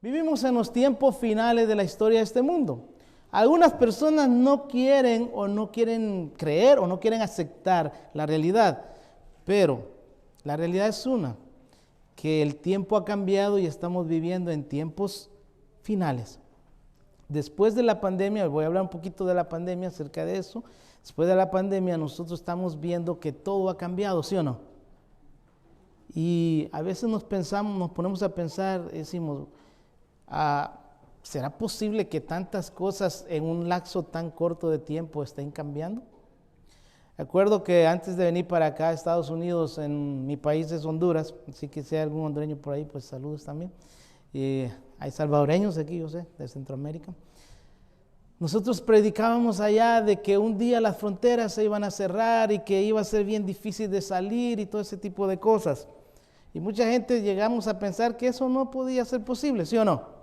Vivimos en los tiempos finales de la historia de este mundo. Algunas personas no quieren creer o no quieren aceptar la realidad, pero la realidad es una, que el tiempo ha cambiado y estamos viviendo en tiempos finales. Después de la pandemia, voy a hablar un poquito de la pandemia, acerca de eso. Después de la pandemia nosotros estamos viendo que todo ha cambiado, ¿sí o no? Y a veces nos ponemos a pensar, decimos, ¿será posible que tantas cosas en un lapso tan corto de tiempo estén cambiando? Recuerdo que antes de venir para acá a Estados Unidos, en mi país es Honduras, así que si hay algún hondureño por ahí, pues saludos también. Hay salvadoreños aquí, yo sé, de Centroamérica. Nosotros predicábamos allá de que un día las fronteras se iban a cerrar y que iba a ser bien difícil de salir y todo ese tipo de cosas. Y mucha gente llegamos a pensar que eso no podía ser posible, ¿sí o no?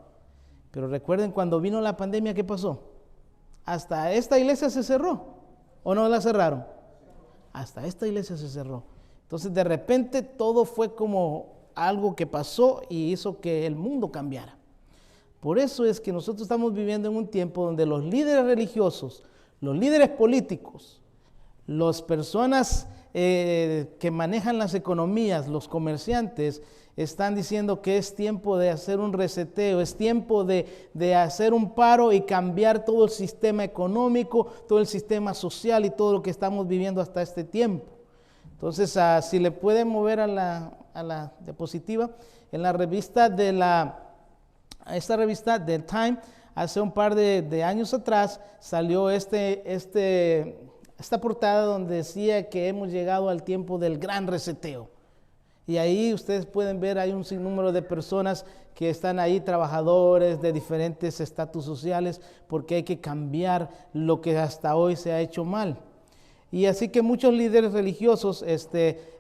Pero recuerden, cuando vino la pandemia, ¿qué pasó? Hasta esta iglesia se cerró, ¿o no la cerraron? Hasta esta iglesia se cerró. Entonces de repente todo fue como algo que pasó y hizo que el mundo cambiara. Por eso es que nosotros estamos viviendo en un tiempo donde los líderes religiosos, los líderes políticos, las personas que manejan las economías, los comerciantes, están diciendo que es tiempo de hacer un reseteo, es tiempo de hacer un paro y cambiar todo el sistema económico, todo el sistema social y todo lo que estamos viviendo hasta este tiempo. Entonces, si le pueden mover a la diapositiva, en la revista esta revista del Time, hace un par de años atrás, salió esta portada donde decía que hemos llegado al tiempo del gran reseteo. Y ahí ustedes pueden ver, hay un sinnúmero de personas que están ahí, trabajadores de diferentes estatus sociales, porque hay que cambiar lo que hasta hoy se ha hecho mal. Y así que muchos líderes religiosos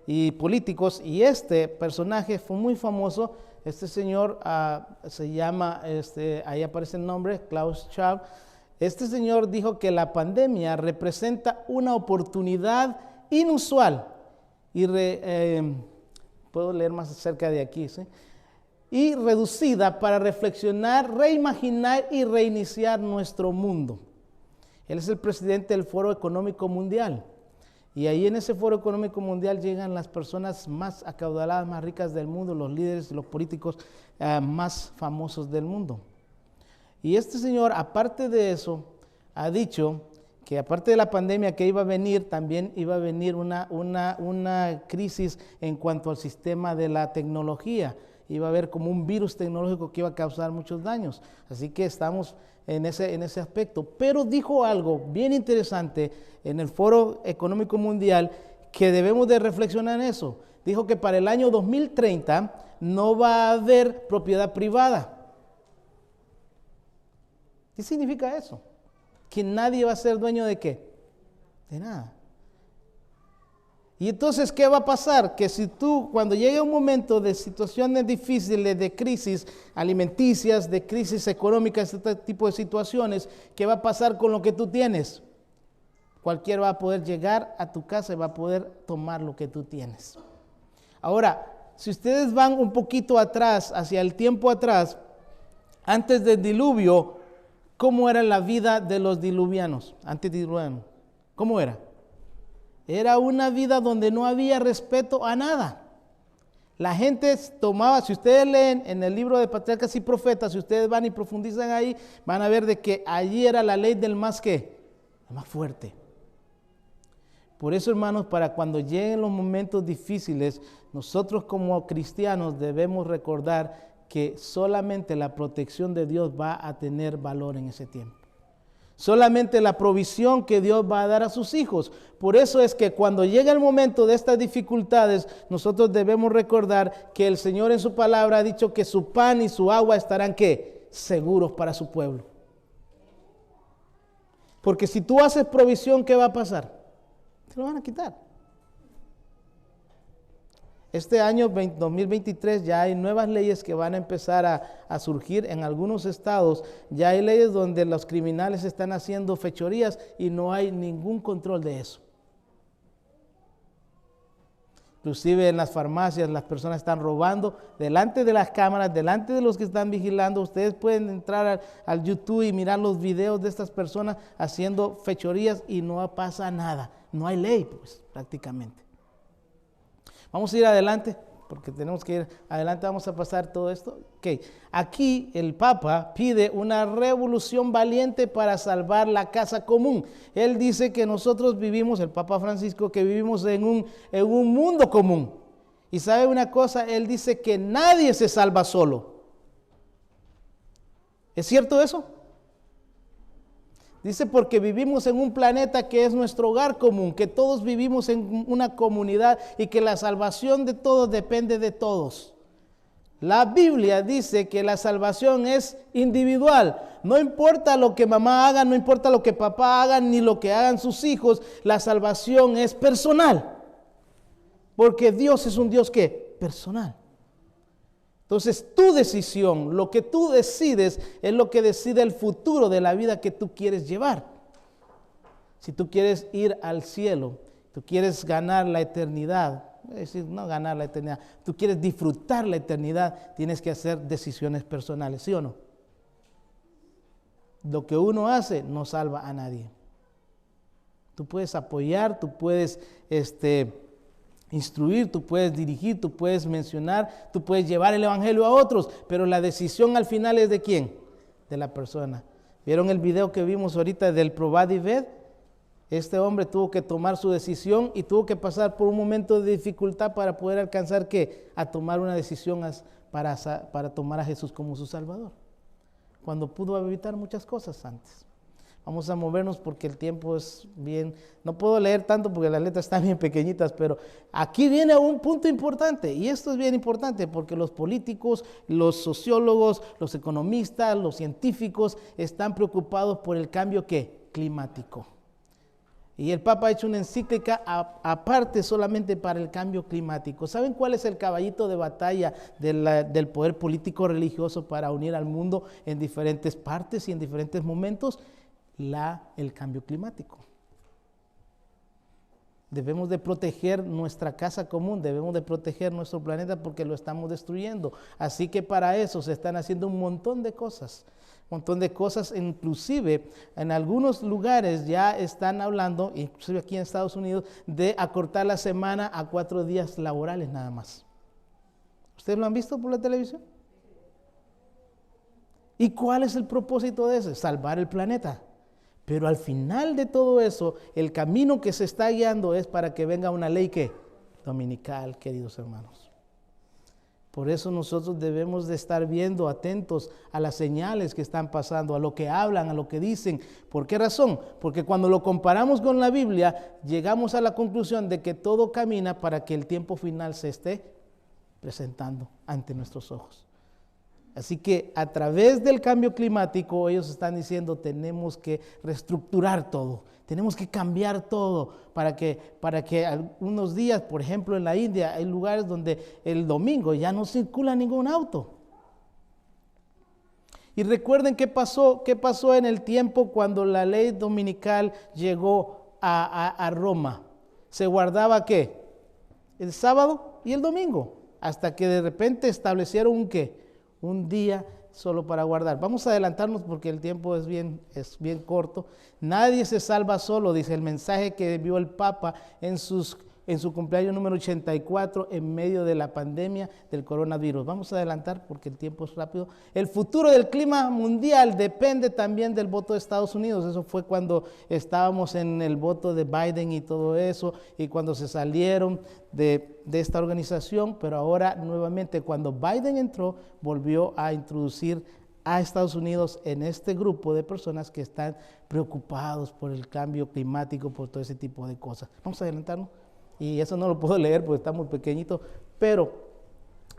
y políticos, y este personaje fue muy famoso, este señor se llama, ahí aparece el nombre, Klaus Schwab. Este señor dijo que la pandemia representa una oportunidad inusual y puedo leer más acerca de aquí, ¿sí? Y reducida para reflexionar, reimaginar y reiniciar nuestro mundo. Él es el presidente del Foro Económico Mundial. Y ahí en ese Foro Económico Mundial llegan las personas más acaudaladas, más ricas del mundo, los líderes y los políticos más famosos del mundo. Y este señor, aparte de eso, ha dicho que aparte de la pandemia que iba a venir, también iba a venir una crisis en cuanto al sistema de la tecnología. Iba a haber como un virus tecnológico que iba a causar muchos daños. Así que estamos en ese aspecto. Pero dijo algo bien interesante en el Foro Económico Mundial que debemos de reflexionar en eso. Dijo que para el año 2030 no va a haber propiedad privada. ¿Qué significa eso? Que nadie va a ser dueño ¿de qué? De nada. Y entonces, ¿qué va a pasar? Que si tú, cuando llegue un momento de situaciones difíciles, de crisis alimenticias, de crisis económicas, este tipo de situaciones, ¿qué va a pasar con lo que tú tienes? Cualquiera va a poder llegar a tu casa y va a poder tomar lo que tú tienes. Ahora, si ustedes van un poquito atrás, hacia el tiempo atrás, antes del diluvio, ¿cómo era la vida de los diluvianos, antediluvianos? ¿Cómo era? Era una vida donde no había respeto a nada. La gente tomaba, si ustedes leen en el libro de Patriarcas y Profetas, si ustedes van y profundizan ahí, van a ver de que allí era la ley del más ¿qué? El más fuerte. Por eso, hermanos, para cuando lleguen los momentos difíciles, nosotros como cristianos debemos recordar que solamente la protección de Dios va a tener valor en ese tiempo. Solamente la provisión que Dios va a dar a sus hijos. Por eso es que cuando llega el momento de estas dificultades, nosotros debemos recordar que el Señor en su palabra ha dicho que su pan y su agua estarán ¿qué? Seguros para su pueblo. Porque si tú haces provisión, ¿qué va a pasar? Te lo van a quitar. Este año 2023 ya hay nuevas leyes que van a empezar a surgir en algunos estados. Ya hay leyes donde los criminales están haciendo fechorías y no hay ningún control de eso. Inclusive en las farmacias las personas están robando delante de las cámaras, delante de los que están vigilando. Ustedes pueden entrar al YouTube y mirar los videos de estas personas haciendo fechorías y no pasa nada. No hay ley, pues, prácticamente. Vamos a ir adelante, porque tenemos que ir adelante. Vamos a pasar todo esto. Okay. Aquí el Papa pide una revolución valiente para salvar la casa común. Él dice que nosotros vivimos, el Papa Francisco, que vivimos en un mundo común. Y sabe una cosa, él dice que nadie se salva solo. ¿Es cierto eso? Dice porque vivimos en un planeta que es nuestro hogar común, que todos vivimos en una comunidad y que la salvación de todos depende de todos. La Biblia dice que la salvación es individual. No importa lo que mamá haga, no importa lo que papá haga, ni lo que hagan sus hijos, la salvación es personal. Porque Dios es un Dios que personal. Entonces tu decisión, lo que tú decides es lo que decide el futuro de la vida que tú quieres llevar. Si tú quieres ir al cielo, tú quieres ganar la eternidad, es decir, no ganar la eternidad, tú quieres disfrutar la eternidad, tienes que hacer decisiones personales, ¿sí o no? Lo que uno hace no salva a nadie. Tú puedes apoyar, tú puedes instruir, tú puedes dirigir, tú puedes mencionar, tú puedes llevar el evangelio a otros, pero la decisión al final es de ¿quién? De la persona. ¿Vieron el video que vimos ahorita del Probad y Ved? Este hombre tuvo que tomar su decisión y tuvo que pasar por un momento de dificultad para poder alcanzar ¿qué? A tomar una decisión para tomar a Jesús como su Salvador, cuando pudo evitar muchas cosas antes. Vamos a movernos porque el tiempo es bien, no puedo leer tanto porque las letras están bien pequeñitas, pero aquí viene un punto importante, y esto es bien importante porque los políticos, los sociólogos, los economistas, los científicos están preocupados por el cambio ¿qué? Climático. Y el Papa ha hecho una encíclica aparte solamente para el cambio climático. ¿Saben cuál es el caballito de batalla del poder político religioso para unir al mundo en diferentes partes y en diferentes momentos? El cambio climático. Debemos de proteger nuestra casa común, debemos de proteger nuestro planeta porque lo estamos destruyendo. Así que para eso se están haciendo un montón de cosas, inclusive en algunos lugares ya están hablando, inclusive aquí en Estados Unidos, de acortar la semana a 4 días laborales nada más. ¿Ustedes lo han visto por la televisión? ¿Y cuál es el propósito de eso? Salvar el planeta. Pero al final de todo eso, el camino que se está guiando es para que venga una ley ¿qué? Dominical, queridos hermanos. Por eso nosotros debemos de estar viendo, atentos a las señales que están pasando, a lo que hablan, a lo que dicen. ¿Por qué razón? Porque cuando lo comparamos con la Biblia, llegamos a la conclusión de que todo camina para que el tiempo final se esté presentando ante nuestros ojos. Así que a través del cambio climático ellos están diciendo tenemos que reestructurar todo, tenemos que cambiar todo para que algunos días, por ejemplo en la India, hay lugares donde el domingo ya no circula ningún auto. Y recuerden qué pasó en el tiempo cuando la ley dominical llegó a Roma. Se guardaba ¿qué? El sábado y el domingo, hasta que de repente establecieron un día solo para guardar. Vamos a adelantarnos porque el tiempo es bien corto. Nadie se salva solo, dice el mensaje que vio el Papa en su cumpleaños número 84 en medio de la pandemia del coronavirus. Vamos a adelantar porque el tiempo es rápido. El futuro del clima mundial depende también del voto de Estados Unidos. Eso fue cuando estábamos en el voto de Biden y todo eso, y cuando se salieron de esta organización, pero ahora nuevamente cuando Biden entró, volvió a introducir a Estados Unidos en este grupo de personas que están preocupados por el cambio climático, por todo ese tipo de cosas. Vamos a adelantarnos. Y eso no lo puedo leer porque está muy pequeñito, pero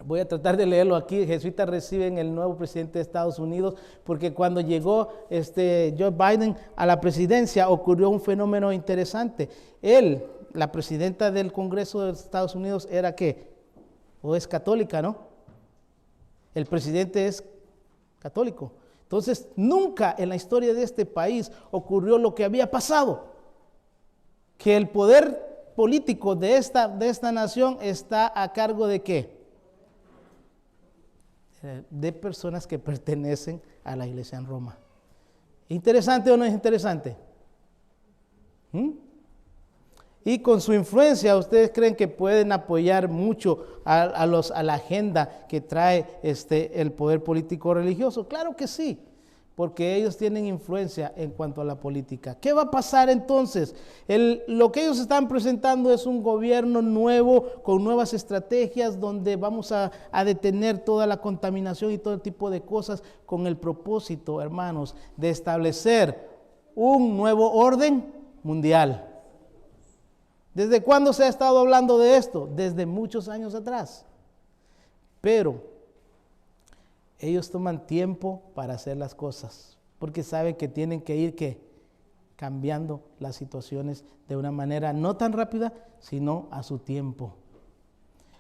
voy a tratar de leerlo aquí. Jesuitas reciben el nuevo presidente de Estados Unidos, porque cuando llegó Joe Biden a la presidencia ocurrió un fenómeno interesante. La presidenta del Congreso de Estados Unidos era ¿qué? O es católica, ¿no? El presidente es católico. Entonces nunca en la historia de este país ocurrió lo que había pasado, que el poder político de esta nación está a cargo de ¿qué? De personas que pertenecen a la iglesia en Roma. ¿Interesante o no es interesante? Y con su influencia, ¿ustedes creen que pueden apoyar mucho a la agenda que trae el poder político religioso? Claro que sí, porque ellos tienen influencia en cuanto a la política. ¿Qué va a pasar entonces? Lo que ellos están presentando es un gobierno nuevo, con nuevas estrategias, donde vamos a detener toda la contaminación y todo tipo de cosas, con el propósito, hermanos, de establecer un nuevo orden mundial. ¿Desde cuándo se ha estado hablando de esto? Desde muchos años atrás. Pero ellos toman tiempo para hacer las cosas, porque saben que tienen que ir cambiando las situaciones de una manera no tan rápida, sino a su tiempo.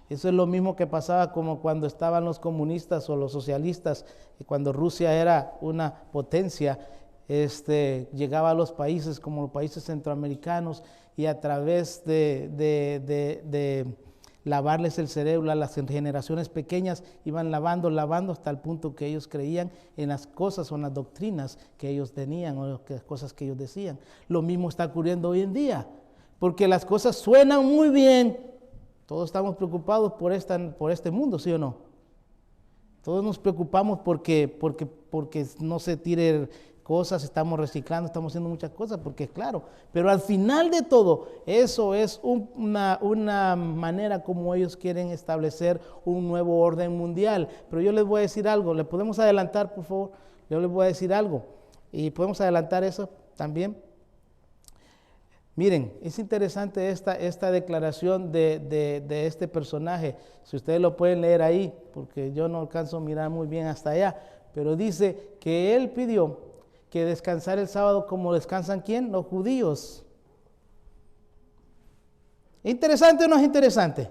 Eso es lo mismo que pasaba como cuando estaban los comunistas o los socialistas, cuando Rusia era una potencia, llegaba a los países como los países centroamericanos, y a través de lavarles el cerebro a las generaciones pequeñas, iban lavando hasta el punto que ellos creían en las cosas o en las doctrinas que ellos tenían o las cosas que ellos decían. Lo mismo está ocurriendo hoy en día, porque las cosas suenan muy bien. Todos estamos preocupados por este mundo, ¿sí o no? Todos nos preocupamos porque no se tire cosas, estamos reciclando, estamos haciendo muchas cosas, porque claro, pero al final de todo, eso es una manera como ellos quieren establecer un nuevo orden mundial. Pero yo les voy a decir algo, ¿le podemos adelantar, por favor? Yo les voy a decir algo, y podemos adelantar eso también. Miren, es interesante esta declaración de este personaje, si ustedes lo pueden leer ahí, porque yo no alcanzo a mirar muy bien hasta allá, pero dice que él pidió que descansar el sábado como descansan ¿quién? Los judíos. ¿Interesante o no es interesante?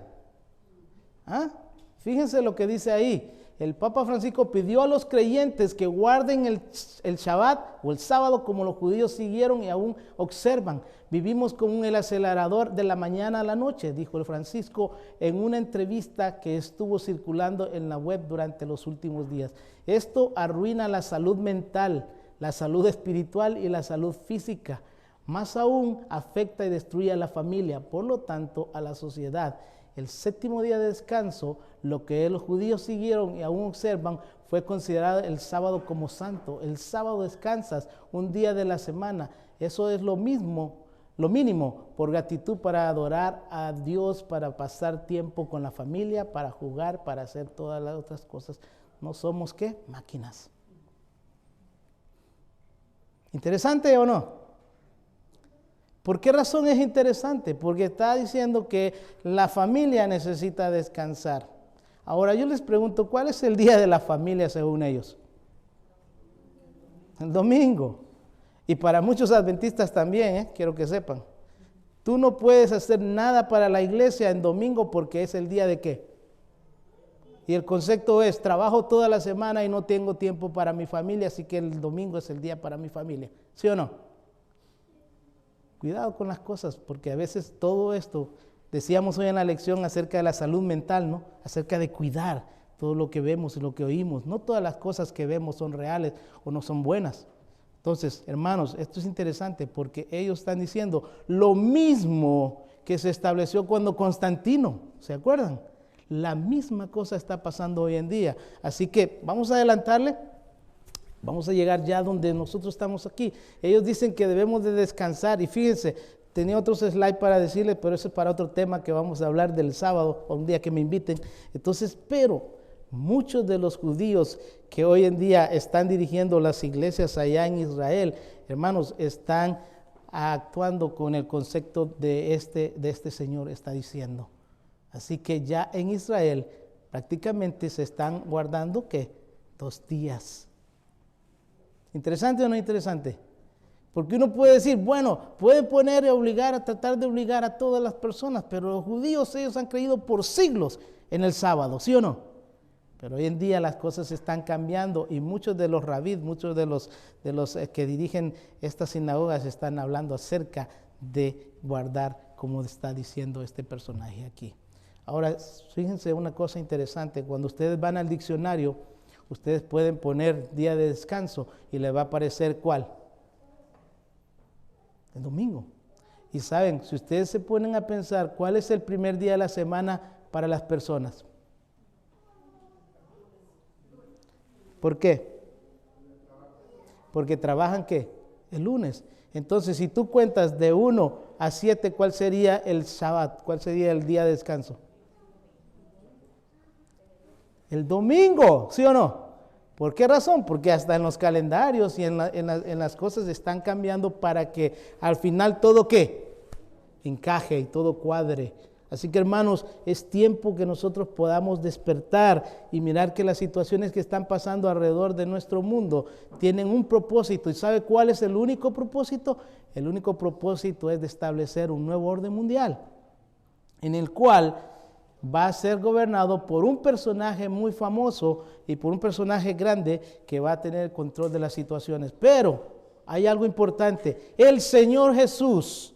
Fíjense lo que dice ahí. El Papa Francisco pidió a los creyentes que guarden el Shabbat o el sábado como los judíos siguieron y aún observan. Vivimos con el acelerador de la mañana a la noche, dijo el Francisco en una entrevista que estuvo circulando en la web durante los últimos días. Esto arruina la salud mental, la salud espiritual y la salud física. Más aún afecta y destruye a la familia, por lo tanto a la sociedad. El séptimo día de descanso, lo que los judíos siguieron y aún observan, fue considerado el sábado como santo. El sábado descansas un día de la semana. Eso es lo mínimo por gratitud, para adorar a Dios, para pasar tiempo con la familia, para jugar, para hacer todas las otras cosas. No somos ¿qué? Máquinas. ¿Interesante o no? ¿Por qué razón es interesante? Porque está diciendo que la familia necesita descansar. Ahora yo les pregunto, ¿cuál es el día de la familia según ellos? El domingo. Y para muchos adventistas también, quiero que sepan. Tú no puedes hacer nada para la iglesia en domingo porque es el día de ¿qué? Y el concepto es, trabajo toda la semana y no tengo tiempo para mi familia, así que el domingo es el día para mi familia. ¿Sí o no? Cuidado con las cosas, porque a veces todo esto, decíamos hoy en la lección acerca de la salud mental, ¿no? Acerca de cuidar todo lo que vemos y lo que oímos. No todas las cosas que vemos son reales o no son buenas. Entonces, hermanos, esto es interesante porque ellos están diciendo lo mismo que se estableció cuando Constantino, ¿se acuerdan? La misma cosa está pasando hoy en día. Así que vamos a adelantarle. Vamos a llegar ya donde nosotros estamos aquí. Ellos dicen que debemos de descansar. Y fíjense, tenía otros slides para decirles, pero eso es para otro tema que vamos a hablar del sábado, o un día que me inviten. Entonces, pero muchos de los judíos que hoy en día están dirigiendo las iglesias allá en Israel, hermanos, están actuando con el concepto de este Señor está diciendo. Así que ya en Israel prácticamente se están guardando ¿qué? 2 días. ¿Interesante o no interesante? Porque uno puede decir, bueno, puede poner y obligar, tratar de obligar a todas las personas, pero los judíos, ellos han creído por siglos en el sábado, ¿sí o no? Pero hoy en día las cosas están cambiando y muchos de los rabís, muchos de los que dirigen estas sinagogas están hablando acerca de guardar como está diciendo este personaje aquí. Ahora, fíjense una cosa interesante. Cuando ustedes van al diccionario, ustedes pueden poner día de descanso y le va a aparecer ¿cuál? El domingo. Y saben, si ustedes se ponen a pensar, ¿cuál es el primer día de la semana para las personas? ¿Por qué? Porque trabajan ¿qué? El lunes. Entonces, si tú cuentas de 1 a 7, ¿cuál sería el Shabbat? ¿Cuál sería el día de descanso? El domingo, ¿sí o no? ¿Por qué razón? Porque hasta en los calendarios y en las cosas están cambiando para que al final todo ¿qué? Encaje y todo cuadre. Así que hermanos, es tiempo que nosotros podamos despertar y mirar que las situaciones que están pasando alrededor de nuestro mundo tienen un propósito. ¿Y sabe cuál es el único propósito? El único propósito es de establecer un nuevo orden mundial, en el cual va a ser gobernado por un personaje muy famoso y por un personaje grande que va a tener el control de las situaciones. Pero hay algo importante, el Señor Jesús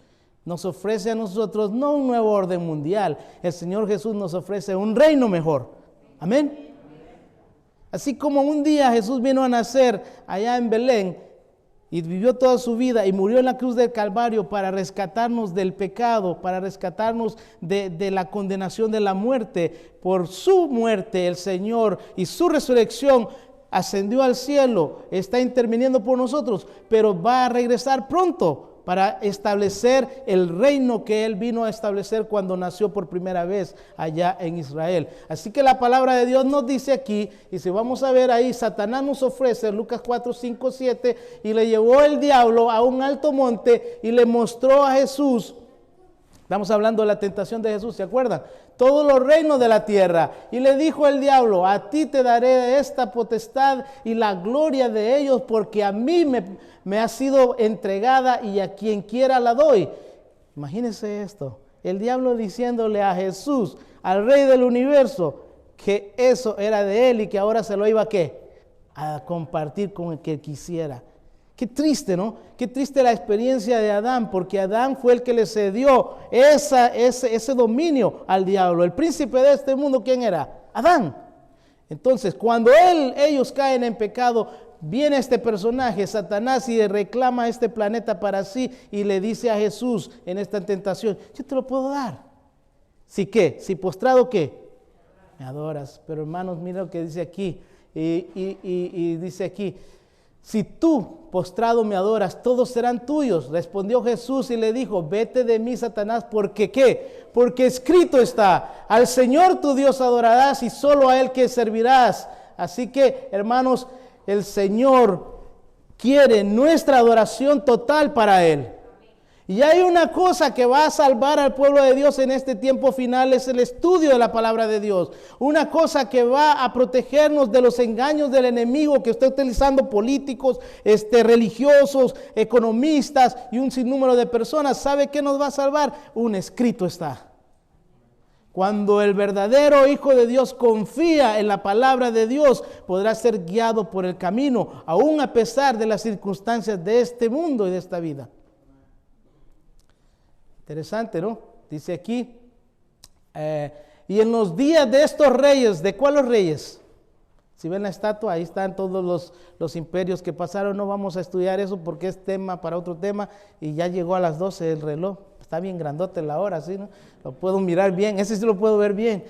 nos ofrece a nosotros no un nuevo orden mundial, el Señor Jesús nos ofrece un reino mejor. Amén. Así como un día Jesús vino a nacer allá en Belén y vivió toda su vida y murió en la cruz del Calvario para rescatarnos del pecado, para rescatarnos de la condenación de la muerte. Por su muerte el Señor y su resurrección ascendió al cielo, está interviniendo por nosotros, pero va a regresar pronto para establecer el reino que Él vino a establecer cuando nació por primera vez allá en Israel. Así que la palabra de Dios nos dice aquí, y si vamos a ver ahí, Satanás nos ofrece, Lucas 4, 5, 7, y le llevó el diablo a un alto monte y le mostró a Jesús. Estamos hablando de la tentación de Jesús, ¿se acuerdan? Todos los reinos de la tierra. Y le dijo el diablo, a ti te daré esta potestad y la gloria de ellos, porque a mí me ha sido entregada y a quien quiera la doy. Imagínense esto, el diablo diciéndole a Jesús, al Rey del universo, que eso era de él y que ahora se lo iba ¿qué? A compartir con el que quisiera. Qué triste, ¿no? Qué triste la experiencia de Adán, porque Adán fue el que le cedió ese dominio al diablo. El príncipe de este mundo, ¿quién era? Adán. Entonces, cuando ellos caen en pecado, viene este personaje, Satanás, y reclama este planeta para sí y le dice a Jesús en esta tentación, yo te lo puedo dar. ¿Sí qué? ¿Si postrado qué? Me adoras. Pero hermanos, mira lo que dice aquí. Y dice aquí, si tú postrado me adoras, todos serán tuyos. Respondió Jesús y le dijo, vete de mí, Satanás, porque ¿qué? Porque escrito está, al Señor tu Dios adorarás y solo a Él que servirás. Así que, hermanos, el Señor quiere nuestra adoración total para Él. Y hay una cosa que va a salvar al pueblo de Dios en este tiempo final, es el estudio de la palabra de Dios. Una cosa que va a protegernos de los engaños del enemigo que está utilizando políticos, religiosos, economistas y un sinnúmero de personas. ¿Sabe qué nos va a salvar? Un escrito está. Cuando el verdadero Hijo de Dios confía en la palabra de Dios, podrá ser guiado por el camino, aún a pesar de las circunstancias de este mundo y de esta vida. Interesante, ¿no? Dice aquí, y en los días de estos reyes, ¿de cuáles reyes? Si ven la estatua, ahí están todos los imperios que pasaron. No vamos a estudiar eso porque es tema para otro tema, y ya llegó a las 12 el reloj. Está bien grandote la hora, ¿sí, no? Lo puedo mirar bien, ese sí lo puedo ver bien.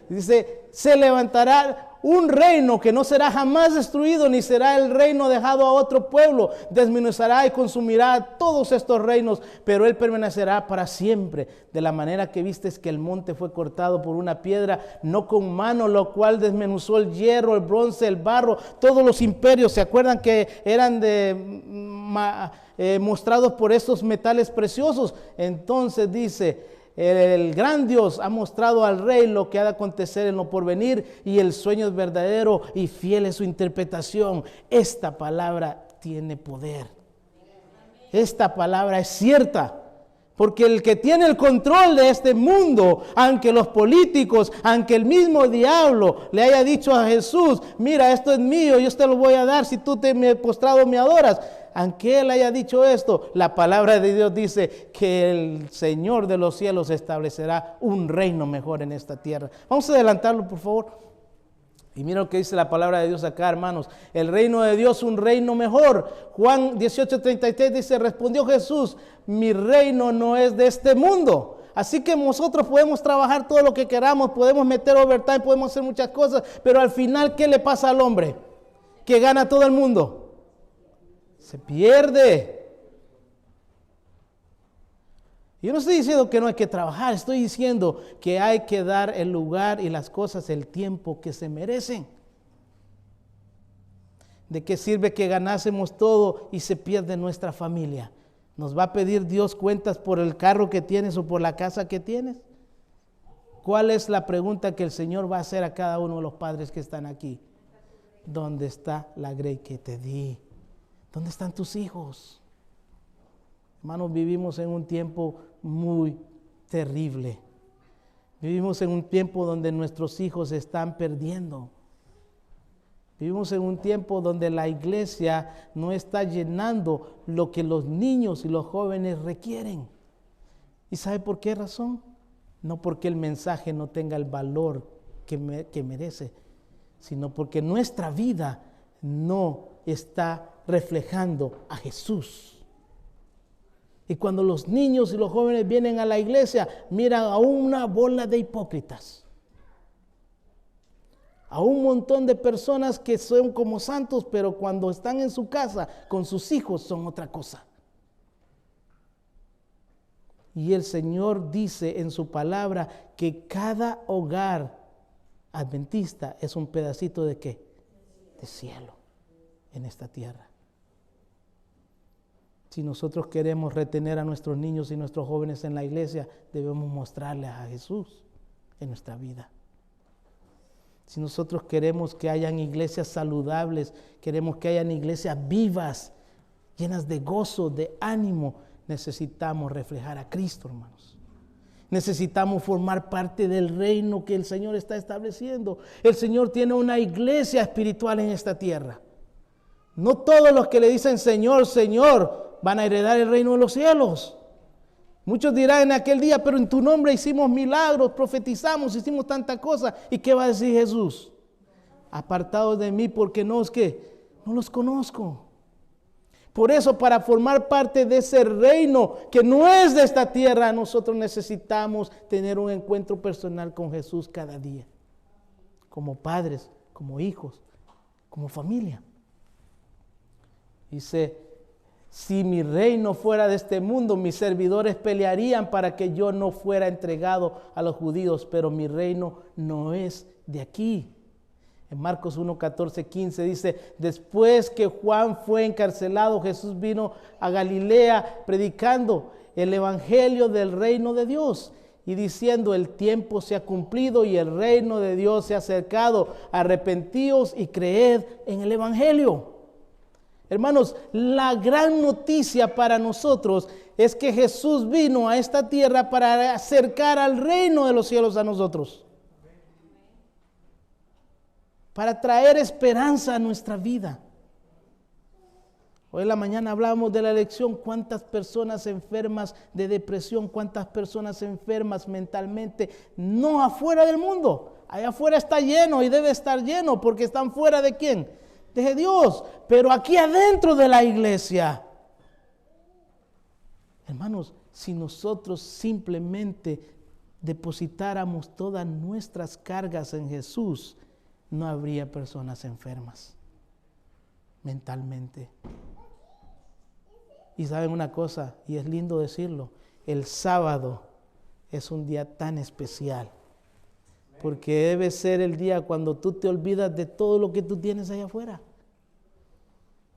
Dice, se levantará un reino que no será jamás destruido, ni será el reino dejado a otro pueblo. Desmenuzará y consumirá todos estos reinos, pero él permanecerá para siempre. De la manera que vistes que el monte fue cortado por una piedra, no con mano, lo cual desmenuzó el hierro, el bronce, el barro, todos los imperios. ¿Se acuerdan que eran mostrados por estos metales preciosos? Entonces dice, el gran Dios ha mostrado al rey lo que ha de acontecer en lo porvenir, y el sueño es verdadero y fiel es su interpretación. Esta palabra tiene poder. Esta palabra es cierta. Porque el que tiene el control de este mundo, aunque los políticos, aunque el mismo diablo le haya dicho a Jesús, mira, esto es mío, yo te lo voy a dar si tú me postrado me adoras. Aunque Él haya dicho esto, la palabra de Dios dice que el Señor de los cielos establecerá un reino mejor en esta tierra. Vamos a adelantarlo, por favor. Y mira lo que dice la palabra de Dios acá, hermanos. El reino de Dios, un reino mejor. Juan 18:33 dice, respondió Jesús, mi reino no es de este mundo. Así que nosotros podemos trabajar todo lo que queramos, podemos meter overtime, podemos hacer muchas cosas, pero al final, ¿qué le pasa al hombre? Que gana todo el mundo. Se pierde. Yo no estoy diciendo que no hay que trabajar, estoy diciendo que hay que dar el lugar y las cosas, el tiempo que se merecen. ¿De qué sirve que ganásemos todo y se pierde nuestra familia? ¿Nos va a pedir Dios cuentas por el carro que tienes o por la casa que tienes? ¿Cuál es la pregunta que el Señor va a hacer a cada uno de los padres que están aquí? ¿Dónde está la grey que te di? ¿Dónde están tus hijos? Hermanos, vivimos en un tiempo muy terrible. Vivimos en un tiempo donde nuestros hijos se están perdiendo. Vivimos en un tiempo donde la iglesia no está llenando lo que los niños y los jóvenes requieren. ¿Y sabe por qué razón? No porque el mensaje no tenga el valor que merece, sino porque nuestra vida no está reflejando a Jesús. Y cuando los niños y los jóvenes vienen a la iglesia, miran a una bola de hipócritas. A un montón de personas que son como santos, pero cuando están en su casa con sus hijos son otra cosa. Y el Señor dice en su palabra que cada hogar adventista es un pedacito ¿de qué? De cielo en esta tierra. Si nosotros queremos retener a nuestros niños y nuestros jóvenes en la iglesia, debemos mostrarles a Jesús en nuestra vida. Si nosotros queremos que hayan iglesias saludables, queremos que hayan iglesias vivas, llenas de gozo, de ánimo, necesitamos reflejar a Cristo, hermanos. Necesitamos formar parte del reino que el Señor está estableciendo. El Señor tiene una iglesia espiritual en esta tierra. No todos los que le dicen Señor, Señor, van a heredar el reino de los cielos. Muchos dirán en aquel día, pero en tu nombre hicimos milagros, profetizamos, hicimos tanta cosa. ¿Y qué va a decir Jesús? Apartados de mí porque no los conozco. Por eso, para formar parte de ese reino que no es de esta tierra, nosotros necesitamos tener un encuentro personal con Jesús cada día. Como padres, como hijos, como familia. Dice, si mi reino fuera de este mundo, mis servidores pelearían para que yo no fuera entregado a los judíos, pero mi reino no es de aquí. En Marcos 1, 14, 15 dice, después que Juan fue encarcelado, Jesús vino a Galilea predicando el evangelio del reino de Dios y diciendo, el tiempo se ha cumplido y el reino de Dios se ha acercado, arrepentíos y creed en el evangelio. Hermanos, la gran noticia para nosotros es que Jesús vino a esta tierra para acercar al reino de los cielos a nosotros. Para traer esperanza a nuestra vida. Hoy en la mañana hablábamos de la elección, cuántas personas enfermas de depresión, cuántas personas enfermas mentalmente, no afuera del mundo. Allá afuera está lleno y debe estar lleno porque están fuera ¿de quién? De Dios, pero aquí adentro de la iglesia. Hermanos, si nosotros simplemente depositáramos todas nuestras cargas en Jesús, no habría personas enfermas mentalmente. Y saben una cosa, y es lindo decirlo, el sábado es un día tan especial, porque debe ser el día cuando tú te olvidas de todo lo que tú tienes allá afuera.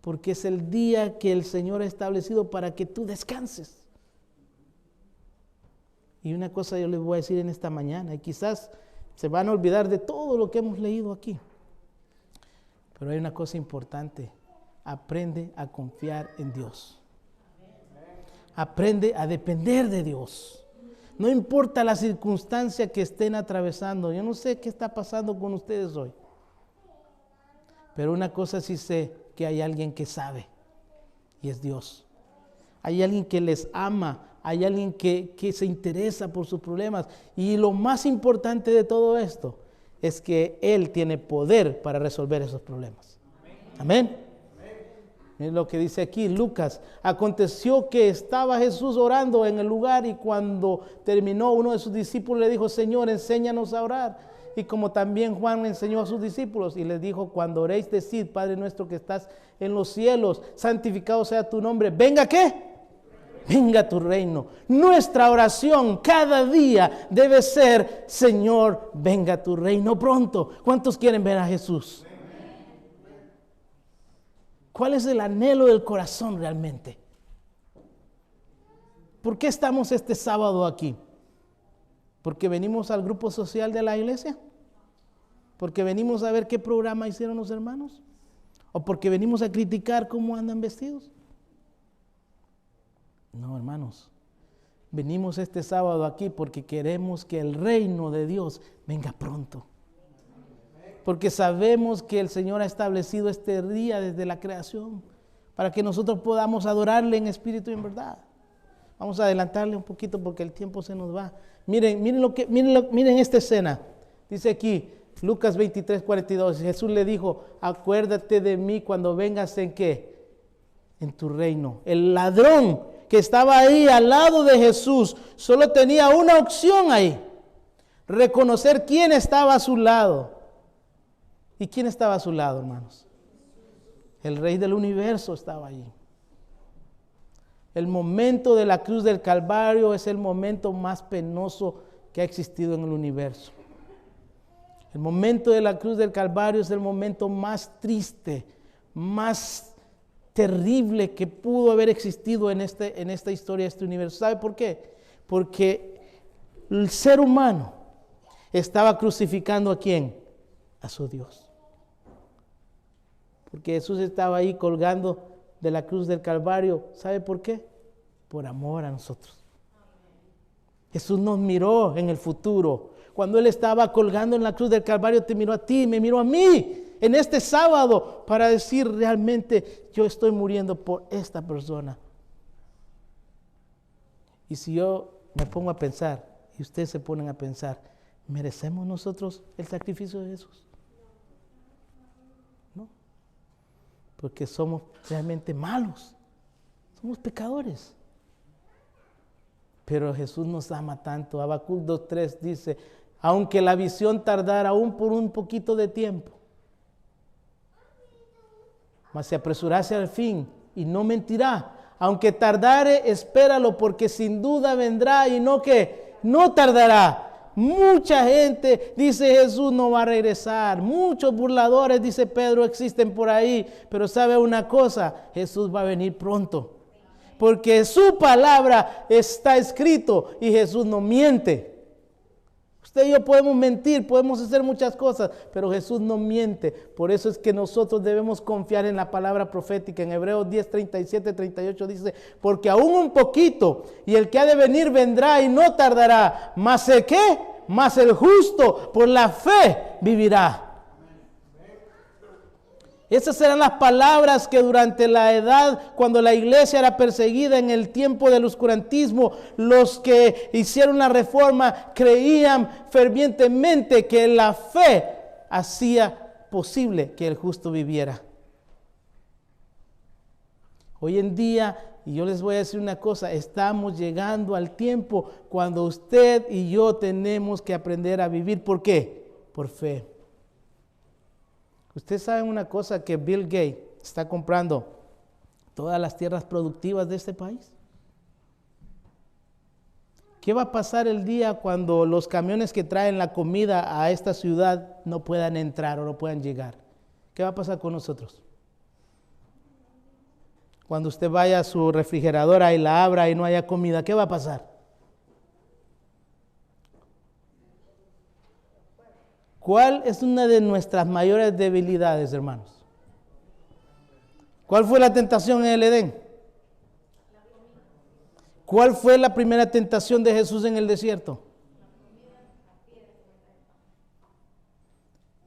Porque es el día que el Señor ha establecido para que tú descanses. Y una cosa yo les voy a decir en esta mañana, y quizás se van a olvidar de todo lo que hemos leído aquí. Pero hay una cosa importante, aprende a confiar en Dios. Aprende a depender de Dios. No importa la circunstancia que estén atravesando. Yo no sé qué está pasando con ustedes hoy. Pero una cosa sí sé, que hay alguien que sabe. y es Dios. Hay alguien que les ama, hay alguien que se interesa por sus problemas. Y lo más importante de todo esto es que Él tiene poder para resolver esos problemas. Amén. Miren lo que dice aquí Lucas. Aconteció que estaba Jesús orando en el lugar, y cuando terminó, uno de sus discípulos le dijo: Señor, enséñanos a orar. Y como también Juan enseñó a sus discípulos, y les dijo: cuando oréis, decid: Padre nuestro que estás en los cielos, santificado sea tu nombre. ¿Venga qué? Venga tu reino. Nuestra oración cada día debe ser: Señor, venga tu reino pronto. ¿Cuántos quieren ver a Jesús? ¿Cuál es el anhelo del corazón realmente? ¿Por qué estamos este sábado aquí? ¿Porque venimos al grupo social de la iglesia? ¿Porque venimos a ver qué programa hicieron los hermanos? ¿O porque venimos a criticar cómo andan vestidos? No, hermanos. Venimos este sábado aquí porque queremos que el reino de Dios venga pronto. Porque sabemos que el Señor ha establecido este día desde la creación para que nosotros podamos adorarle en espíritu y en verdad. Vamos a adelantarle un poquito porque el tiempo se nos va. Miren esta escena. Dice aquí, Lucas 23:42. Jesús le dijo: acuérdate de mí cuando vengas ¿en qué? En tu reino. El ladrón que estaba ahí al lado de Jesús solo tenía una opción ahí: reconocer quién estaba a su lado. ¿Y quién estaba a su lado, hermanos? El Rey del universo estaba allí. El momento de la cruz del Calvario es el momento más penoso que ha existido en el universo. El momento de la cruz del Calvario es el momento más triste, más terrible que pudo haber existido en esta historia de este universo. ¿Sabe por qué? Porque el ser humano estaba crucificando ¿a quién? A su Dios. Porque Jesús estaba ahí colgando de la cruz del Calvario. ¿Sabe por qué? Por amor a nosotros. Jesús nos miró en el futuro. Cuando Él estaba colgando en la cruz del Calvario, te miró a ti, me miró a mí en este sábado para decir: realmente yo estoy muriendo por esta persona. Y si yo me pongo a pensar y ustedes se ponen a pensar, ¿merecemos nosotros el sacrificio de Jesús? No, porque somos realmente malos, somos pecadores. Pero Jesús nos ama tanto. Habacuc 2:3 dice: aunque la visión tardara aún por un poquito de tiempo, mas se apresurase al fin y no mentirá. Aunque tardare, espéralo, porque sin duda vendrá y no tardará. Mucha gente, dice Jesús, no va a regresar. Muchos burladores, dice Pedro, existen por ahí. Pero sabe una cosa, Jesús va a venir pronto. Porque su palabra está escrito y Jesús no miente. Usted y yo podemos mentir, podemos hacer muchas cosas, pero Jesús no miente. Por eso es que nosotros debemos confiar en la palabra profética. En Hebreos 10:37-38 dice: porque aún un poquito, y el que ha de venir vendrá y no tardará. Mas el ¿qué? Mas el justo por la fe vivirá. Esas eran las palabras que durante la edad, cuando la iglesia era perseguida en el tiempo del oscurantismo, los que hicieron la reforma creían fervientemente que la fe hacía posible que el justo viviera. Hoy en día, y yo les voy a decir una cosa, estamos llegando al tiempo cuando usted y yo tenemos que aprender a vivir. ¿Por qué? Por fe. Ustedes saben una cosa, que Bill Gates está comprando todas las tierras productivas de este país. ¿Qué va a pasar el día cuando los camiones que traen la comida a esta ciudad no puedan entrar o no puedan llegar? ¿Qué va a pasar con nosotros? Cuando usted vaya a su refrigeradora y la abra y no haya comida, ¿qué va a pasar? ¿Cuál es una de nuestras mayores debilidades, hermanos? ¿Cuál fue la tentación en el Edén? ¿Cuál fue la primera tentación de Jesús en el desierto?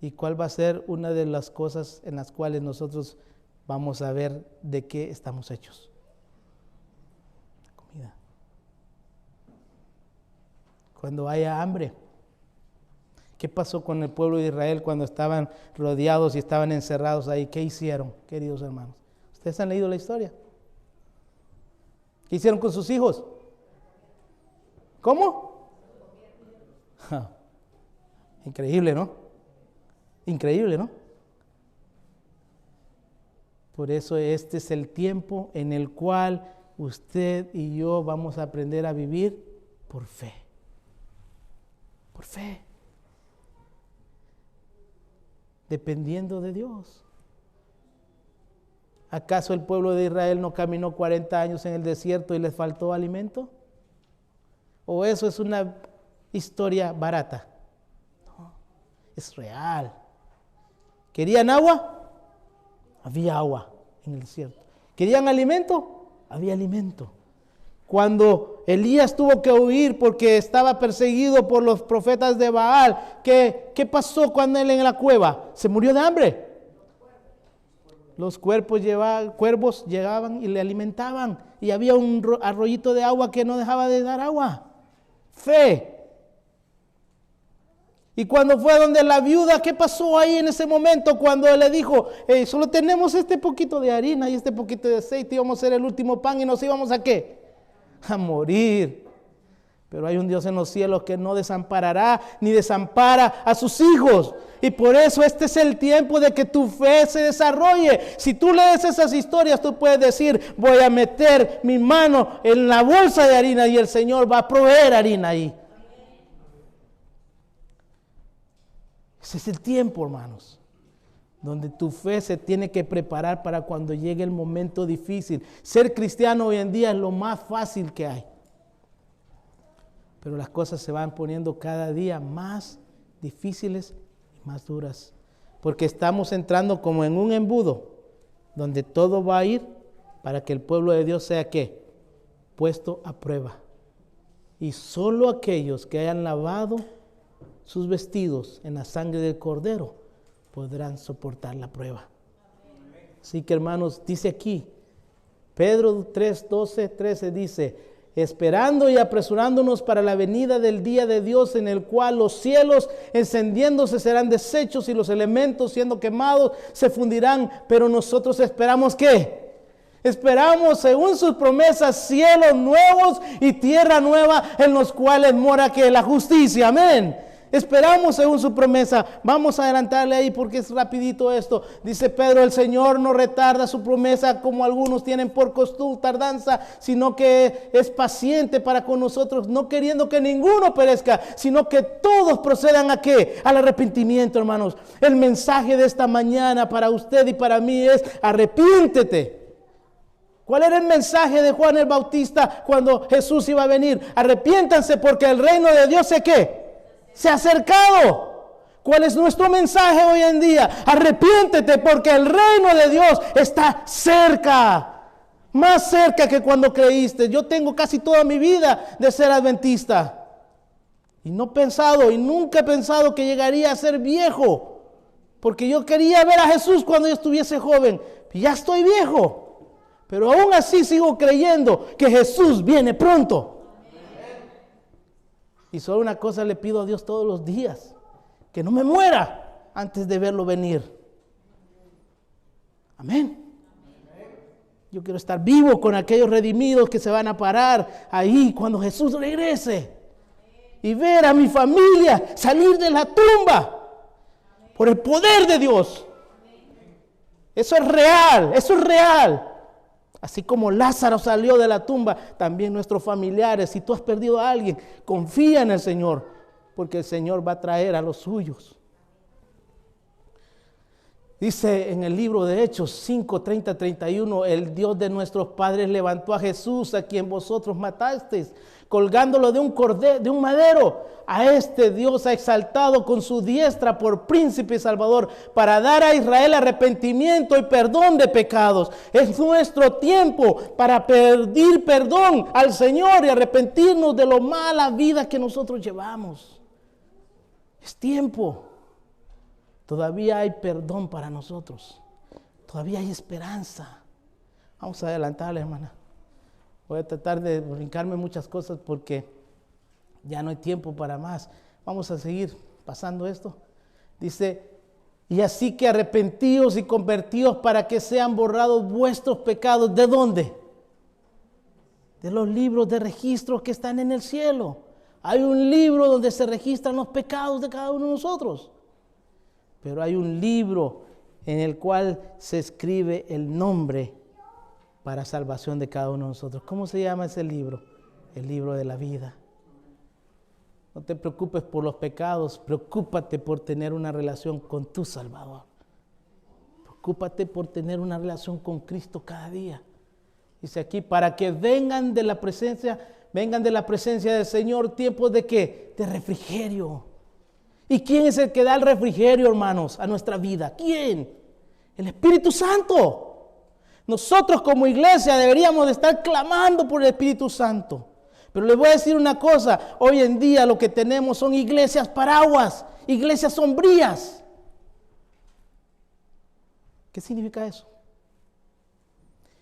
¿Y cuál va a ser una de las cosas en las cuales nosotros vamos a ver de qué estamos hechos. La comida. Cuando haya hambre. ¿Qué pasó con el pueblo de Israel cuando estaban rodeados y estaban encerrados ahí? ¿Qué hicieron, queridos hermanos? ¿Ustedes han leído la historia? ¿Qué hicieron con sus hijos? ¿Cómo? Increíble, ¿no? Increíble, ¿no? Por eso este es el tiempo en el cual usted y yo vamos a aprender a vivir por fe. Por fe. Dependiendo de Dios. ¿Acaso el pueblo de Israel no caminó 40 años en el desierto y les faltó alimento? ¿O eso es una historia barata? No, es real. ¿Querían agua? Había agua en el desierto. ¿Querían alimento? Había alimento. Cuando Elías tuvo que huir porque estaba perseguido por los profetas de Baal, ¿qué pasó cuando él en la cueva? ¿Se murió de hambre? Los cuervos llegaban y le alimentaban. Y había un arroyito de agua que no dejaba de dar agua. Fe. Y cuando fue donde la viuda, ¿qué pasó ahí en ese momento? Cuando él le dijo, solo tenemos este poquito de harina y este poquito de aceite, íbamos a hacer el último pan y nos íbamos ¿a qué? A morir. Pero hay un Dios en los cielos que no desamparará ni desampara a sus hijos. Y por eso este es el tiempo de que tu fe se desarrolle. Si tú lees esas historias, tú puedes decir, voy a meter mi mano en la bolsa de harina y el Señor va a proveer harina ahí. Ese es el tiempo, hermanos, donde tu fe se tiene que preparar para cuando llegue el momento difícil. Ser cristiano hoy en día es lo más fácil que hay. Pero las cosas se van poniendo cada día más difíciles y más duras. Porque estamos entrando como en un embudo, donde todo va a ir para que el pueblo de Dios sea ¿qué? Puesto a prueba. Y solo aquellos que hayan lavado sus vestidos en la sangre del Cordero podrán soportar la prueba. Así que, hermanos, dice aquí, Pedro 3:12, 13 dice, esperando y apresurándonos para la venida del día de Dios, en el cual los cielos encendiéndose serán deshechos y los elementos siendo quemados se fundirán, pero nosotros esperamos ¿qué? Esperamos según sus promesas cielos nuevos y tierra nueva en los cuales mora ¿qué? La justicia, amén. Esperamos según su promesa. Vamos a adelantarle ahí porque es rapidito esto. Dice Pedro, el Señor no retarda su promesa como algunos tienen por costumbre tardanza, sino que es paciente para con nosotros, no queriendo que ninguno perezca, sino que todos procedan ¿a qué? Al arrepentimiento, hermanos. El mensaje de esta mañana para usted y para mí es arrepiéntete. ¿Cuál era el mensaje de Juan el Bautista cuando Jesús iba a venir? Arrepiéntanse porque el reino de Dios ¿se qué? Se ha acercado. ¿Cuál es nuestro mensaje hoy en día? Arrepiéntete porque el reino de Dios está cerca. Más cerca que cuando creíste. Yo tengo casi toda mi vida de ser adventista. Y no he pensado y nunca he pensado que llegaría a ser viejo. Porque yo quería ver a Jesús cuando yo estuviese joven. Y ya estoy viejo. Pero aún así sigo creyendo que Jesús viene pronto. Y solo una cosa le pido a Dios todos los días, que no me muera antes de verlo venir. Amén. Yo quiero estar vivo con aquellos redimidos que se van a parar ahí cuando Jesús regrese. Y ver a mi familia salir de la tumba por el poder de Dios. Eso es real, eso es real. Así como Lázaro salió de la tumba, también nuestros familiares, si tú has perdido a alguien, confía en el Señor, porque el Señor va a traer a los suyos. Dice en el libro de Hechos 5, 30, 31, el Dios de nuestros padres levantó a Jesús, a quien vosotros matasteis, colgándolo de un madero. A este Dios ha exaltado con su diestra por príncipe y salvador, para dar a Israel arrepentimiento y perdón de pecados. Es nuestro tiempo para pedir perdón al Señor y arrepentirnos de lo mala vida que nosotros llevamos. Es tiempo. Todavía hay perdón para nosotros. Todavía hay esperanza. Vamos a adelantarle, hermana. Voy a tratar de brincarme muchas cosas porque ya no hay tiempo para más. Vamos a seguir pasando esto. Dice, y así que arrepentíos y convertíos para que sean borrados vuestros pecados. ¿De dónde? De los libros de registro que están en el cielo. Hay un libro donde se registran los pecados de cada uno de nosotros. Pero hay un libro en el cual se escribe el nombre para salvación de cada uno de nosotros. ¿Cómo se llama ese libro? El libro de la vida. No te preocupes por los pecados, preocúpate por tener una relación con tu Salvador. Preocúpate por tener una relación con Cristo cada día. Dice aquí, para que vengan de la presencia del Señor tiempos de ¿qué? De refrigerio. ¿Y quién es el que da el refrigerio, hermanos, a nuestra vida? ¿Quién? El Espíritu Santo. Nosotros como iglesia deberíamos de estar clamando por el Espíritu Santo. Pero les voy a decir una cosa, hoy en día lo que tenemos son iglesias paraguas, iglesias sombrías. ¿Qué significa eso?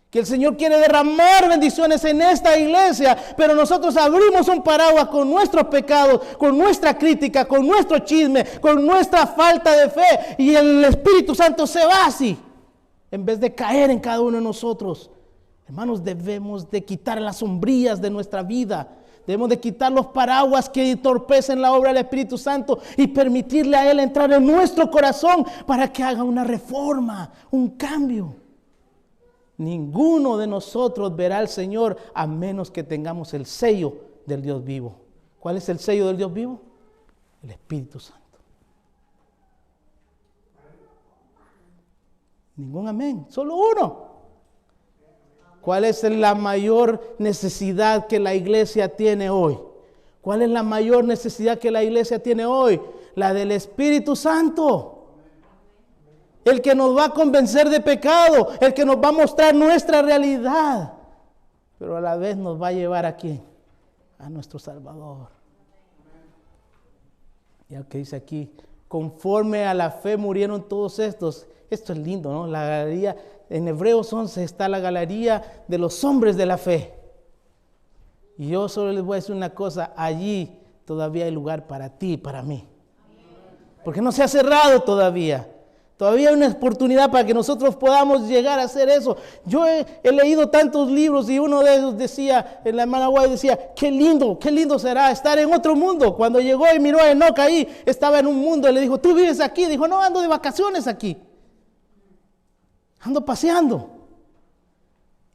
Que el Señor quiere derramar bendiciones en esta iglesia, pero nosotros abrimos un paraguas con nuestros pecados, con nuestra crítica, con nuestro chisme, con nuestra falta de fe, y el Espíritu Santo se va así, en vez de caer en cada uno de nosotros. Hermanos, debemos de quitar las sombrillas de nuestra vida. Debemos de quitar los paraguas que entorpecen la obra del Espíritu Santo y permitirle a Él entrar en nuestro corazón para que haga una reforma, un cambio. Ninguno de nosotros verá al Señor a menos que tengamos el sello del Dios vivo. ¿Cuál es el sello del Dios vivo? El Espíritu Santo. Ningún amén, solo uno. ¿Cuál es la mayor necesidad que la iglesia tiene hoy? ¿Cuál es la mayor necesidad que la iglesia tiene hoy? La del Espíritu Santo. El que nos va a convencer de pecado, el que nos va a mostrar nuestra realidad, pero a la vez nos va a llevar ¿a quién? A nuestro Salvador. Ya que dice aquí, conforme a la fe murieron todos estos. Esto es lindo, ¿no? La galería, en Hebreos 11 está la galería de los hombres de la fe. Y yo solo les voy a decir una cosa, allí todavía hay lugar para ti y para mí. Porque no se ha cerrado todavía. Todavía hay una oportunidad para que nosotros podamos llegar a hacer eso. Yo he leído tantos libros y uno de ellos decía, la hermana White decía, qué lindo será estar en otro mundo. Cuando llegó y miró a Enoch ahí, estaba en un mundo y le dijo, ¿tú vives aquí? Dijo, no, ando de vacaciones aquí. Ando paseando.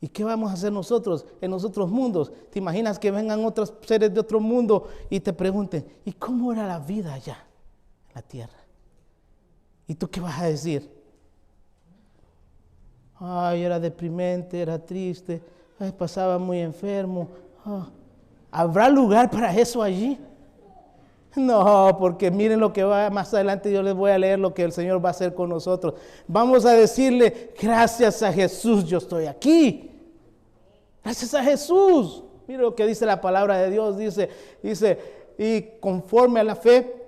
¿Y qué vamos a hacer nosotros en los otros mundos? ¿Te imaginas que vengan otros seres de otro mundo y te pregunten, ¿y cómo era la vida allá en la tierra? ¿Y tú qué vas a decir? Ay, era deprimente, era triste, ay, pasaba muy enfermo. ¿Habrá lugar para eso allí? No, porque miren lo que va más adelante, yo les voy a leer lo que el Señor va a hacer con nosotros. Vamos a decirle, gracias a Jesús yo estoy aquí. Gracias a Jesús. Mira lo que dice la palabra de Dios, dice, y conforme a la fe,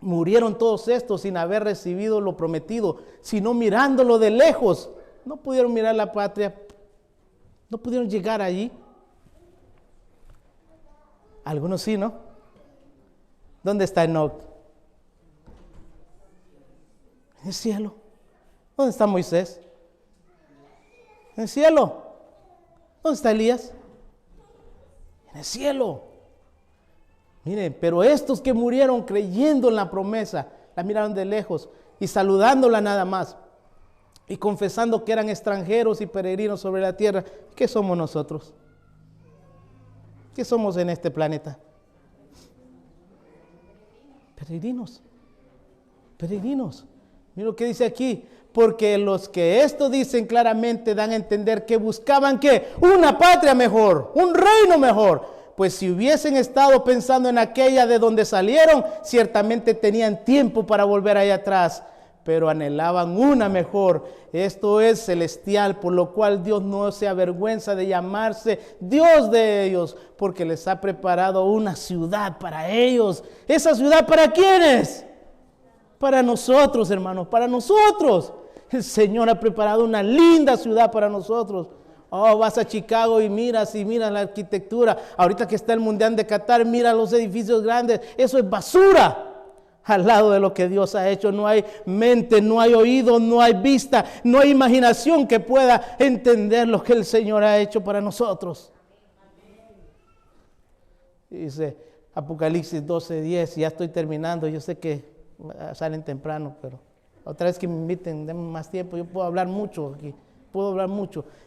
murieron todos estos sin haber recibido lo prometido, sino mirándolo de lejos. No pudieron mirar la patria, no pudieron llegar allí. Algunos sí, ¿no? ¿Dónde está Enoch? En el cielo. ¿Dónde está Moisés? En el cielo. ¿Dónde está Elías? En el cielo. Miren, pero estos que murieron creyendo en la promesa, la miraron de lejos y saludándola nada más y confesando que eran extranjeros y peregrinos sobre la tierra. ¿Qué somos nosotros? ¿Qué somos en este planeta? Peregrinos. Mira lo que dice aquí, porque los que esto dicen claramente dan a entender que buscaban ¿qué? Una patria mejor, un reino mejor. Pues si hubiesen estado pensando en aquella de donde salieron, ciertamente tenían tiempo para volver allá atrás, pero anhelaban una mejor, esto es celestial, por lo cual Dios no se avergüenza de llamarse Dios de ellos, porque les ha preparado una ciudad para ellos. ¿Esa ciudad para quiénes? Para nosotros, hermanos, para nosotros. El Señor ha preparado una linda ciudad para nosotros. Oh, vas a Chicago y miras la arquitectura. Ahorita que está el Mundial de Qatar, mira los edificios grandes. Eso es basura al lado de lo que Dios ha hecho. No hay mente, no hay oído, no hay vista, no hay imaginación que pueda entender lo que el Señor ha hecho para nosotros. Dice Apocalipsis 12:10, ya estoy terminando. Yo sé que salen temprano, pero otra vez que me inviten, denme más tiempo. Yo puedo hablar mucho aquí.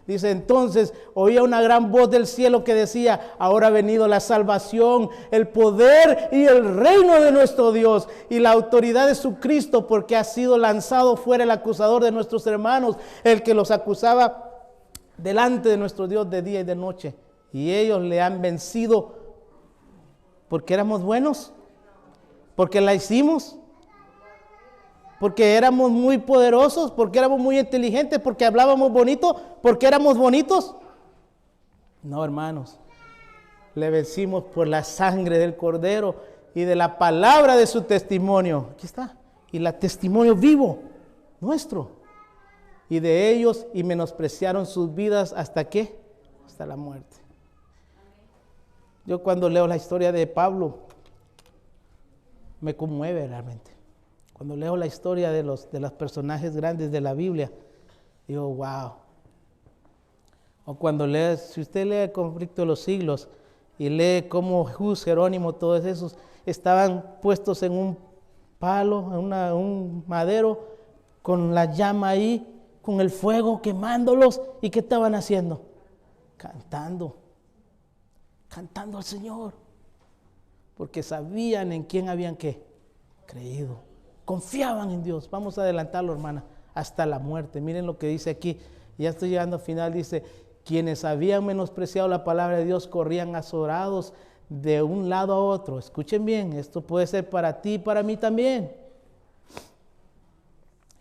Dice, entonces oía una gran voz del cielo que decía, ahora ha venido la salvación, el poder y el reino de nuestro Dios y la autoridad de su Cristo, porque ha sido lanzado fuera el acusador de nuestros hermanos, el que los acusaba delante de nuestro Dios de día y de noche. Y ellos le han vencido porque éramos buenos, porque la hicimos, porque éramos muy poderosos, porque éramos muy inteligentes, porque hablábamos bonito, porque éramos bonitos. No, hermanos, le vencimos por la sangre del Cordero y de la palabra de su testimonio. Aquí está. Y la testimonio vivo, nuestro. Y de ellos, y menospreciaron sus vidas, ¿hasta qué? Hasta la muerte. Yo cuando leo la historia de Pablo, me conmueve realmente. Cuando leo la historia de los personajes grandes de la Biblia, digo, wow. O cuando lees, si usted lee el Conflicto de los Siglos y lee cómo Hus, Jerónimo, todos esos estaban puestos en un palo, en un madero, con la llama ahí, con el fuego quemándolos. ¿Y qué estaban haciendo? Cantando al Señor. Porque sabían en quién habían creído. Confiaban en Dios. Vamos a adelantarlo, hermana, hasta la muerte. Miren lo que dice aquí. Ya estoy llegando al final. Dice, quienes habían menospreciado la palabra de Dios corrían azorados de un lado a otro. Escuchen bien, esto puede ser para ti y para mí también.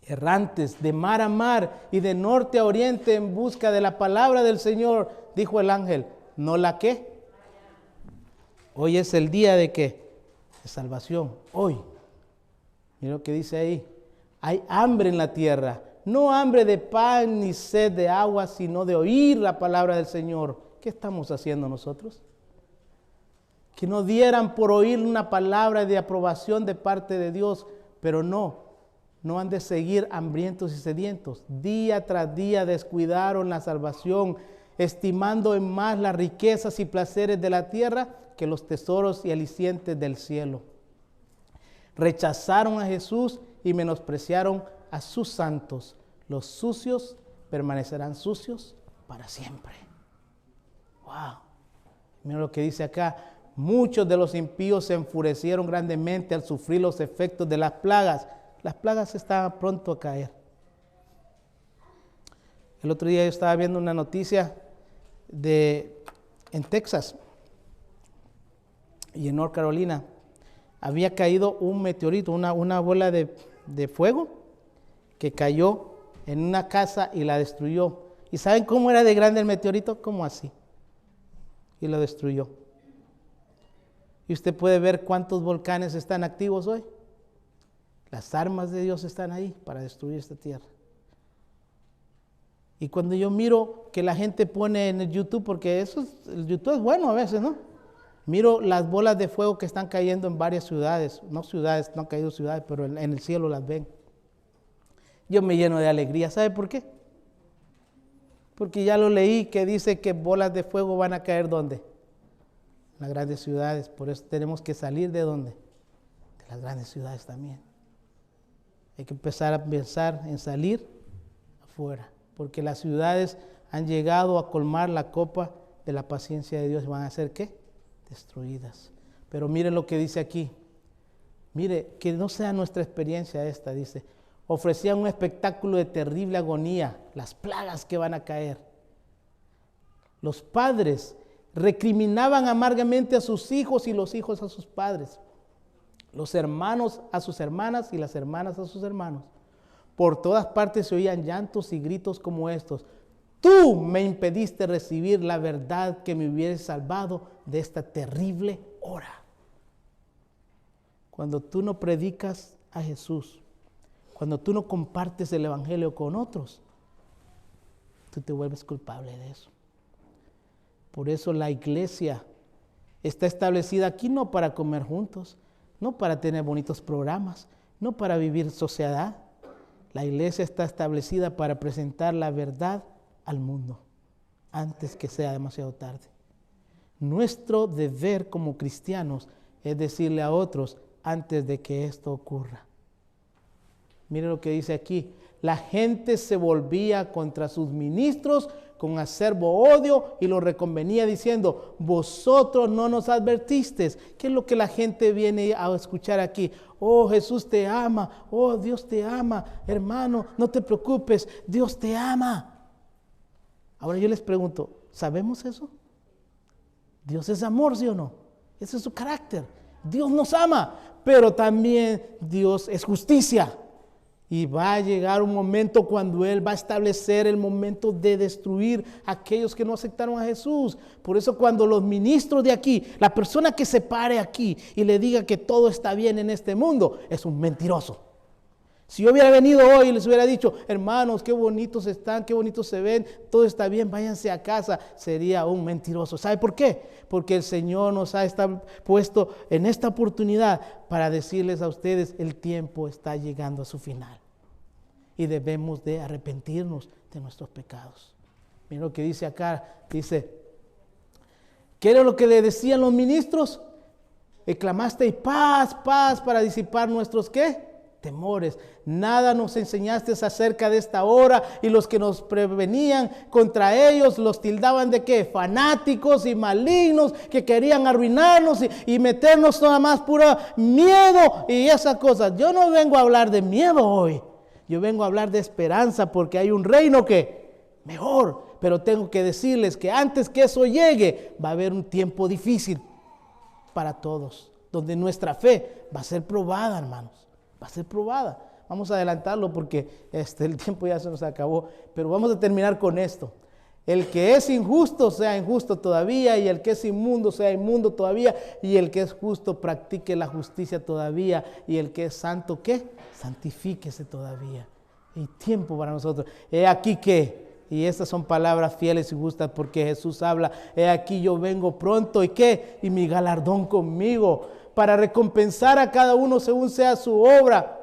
Errantes de mar a mar y de norte a oriente en busca de la palabra del Señor, dijo el ángel. ¿No la qué? Hoy es el día de ¿qué? De salvación. Hoy. Mira lo que dice ahí. Hay hambre en la tierra. No hambre de pan ni sed de agua, sino de oír la palabra del Señor. ¿Qué estamos haciendo nosotros? Que nos dieran por oír una palabra de aprobación de parte de Dios, pero no han de seguir hambrientos y sedientos. Día tras día descuidaron la salvación, estimando en más las riquezas y placeres de la tierra que los tesoros y alicientes del cielo. Rechazaron a Jesús y menospreciaron a sus santos. Los sucios permanecerán sucios para siempre. Wow. Mira lo que dice acá. Muchos de los impíos se enfurecieron grandemente al sufrir los efectos de las plagas. Las plagas estaban pronto a caer. El otro día yo estaba viendo una noticia en Texas y en North Carolina. Había caído un meteorito, una bola de fuego que cayó en una casa y la destruyó. ¿Y saben cómo era de grande el meteorito? Como así. Y lo destruyó. Y usted puede ver cuántos volcanes están activos hoy. Las armas de Dios están ahí para destruir esta tierra. Y cuando yo miro que la gente pone en el YouTube, porque el YouTube es bueno a veces, ¿no? Miro las bolas de fuego que están cayendo en varias ciudades. No han caído ciudades, pero en el cielo las ven. Yo me lleno de alegría. ¿Sabe por qué? Porque ya lo leí que dice que bolas de fuego van a caer ¿dónde? En las grandes ciudades. Por eso tenemos que salir ¿de dónde? De las grandes ciudades también. Hay que empezar a pensar en salir afuera. Porque las ciudades han llegado a colmar la copa de la paciencia de Dios. ¿Van a ser qué? Destruidas. Pero miren lo que dice aquí. Mire, que no sea nuestra experiencia esta, dice. Ofrecían un espectáculo de terrible agonía, las plagas que van a caer. Los padres recriminaban amargamente a sus hijos y los hijos a sus padres. Los hermanos a sus hermanas y las hermanas a sus hermanos. Por todas partes se oían llantos y gritos como estos. Tú me impediste recibir la verdad que me hubiese salvado de esta terrible hora. Cuando tú no predicas a Jesús, Cuando tú no compartes el evangelio con otros, tú te vuelves culpable de eso. Por eso la iglesia está establecida aquí no para comer juntos, no para tener bonitos programas, no para vivir sociedad. La iglesia está establecida para presentar la verdad al mundo antes que sea demasiado tarde. Nuestro deber como cristianos es decirle a otros antes de que esto ocurra. Mire lo que dice aquí. La gente se volvía contra sus ministros con acerbo odio y los reconvenía diciendo, vosotros no nos advertisteis. ¿Qué es lo que la gente viene a escuchar aquí? Oh, Jesús te ama. Oh, Dios te ama. Hermano, no te preocupes. Dios te ama. Ahora yo les pregunto, ¿sabemos eso? Dios es amor, ¿sí o no? Ese es su carácter. Dios nos ama, pero también Dios es justicia. Y va a llegar un momento cuando Él va a establecer el momento de destruir a aquellos que no aceptaron a Jesús. Por eso cuando los ministros de aquí, la persona que se pare aquí y le diga que todo está bien en este mundo, es un mentiroso. Si yo hubiera venido hoy y les hubiera dicho, hermanos, qué bonitos están, qué bonitos se ven, todo está bien, váyanse a casa, sería un mentiroso. ¿Sabe por qué? Porque el Señor nos ha puesto en esta oportunidad para decirles a ustedes, el tiempo está llegando a su final. Y debemos de arrepentirnos de nuestros pecados. Mira lo que dice acá, dice, ¿qué era lo que le decían los ministros? Clamasteis paz, paz para disipar nuestros, ¿qué? Temores. Nada nos enseñaste acerca de esta hora, y los que nos prevenían contra ellos los tildaban de qué, fanáticos y malignos que querían arruinarnos y meternos nada más puro miedo y esas cosas. Yo no vengo a hablar de miedo hoy, yo vengo a hablar de esperanza, porque hay un reino que mejor, pero tengo que decirles que antes que eso llegue va a haber un tiempo difícil para todos, donde nuestra fe va a ser probada, hermanos. Va a ser probada. Vamos a adelantarlo porque el tiempo ya se nos acabó, pero vamos a terminar con esto. El que es injusto sea injusto todavía, y el que es inmundo sea inmundo todavía, y el que es justo practique la justicia todavía, y el que es santo, ¿qué? Santifíquese todavía. Hay tiempo para nosotros. He aquí que, y estas son palabras fieles y justas, porque Jesús habla, he aquí yo vengo pronto, ¿y qué? Y mi galardón conmigo, para recompensar a cada uno según sea su obra.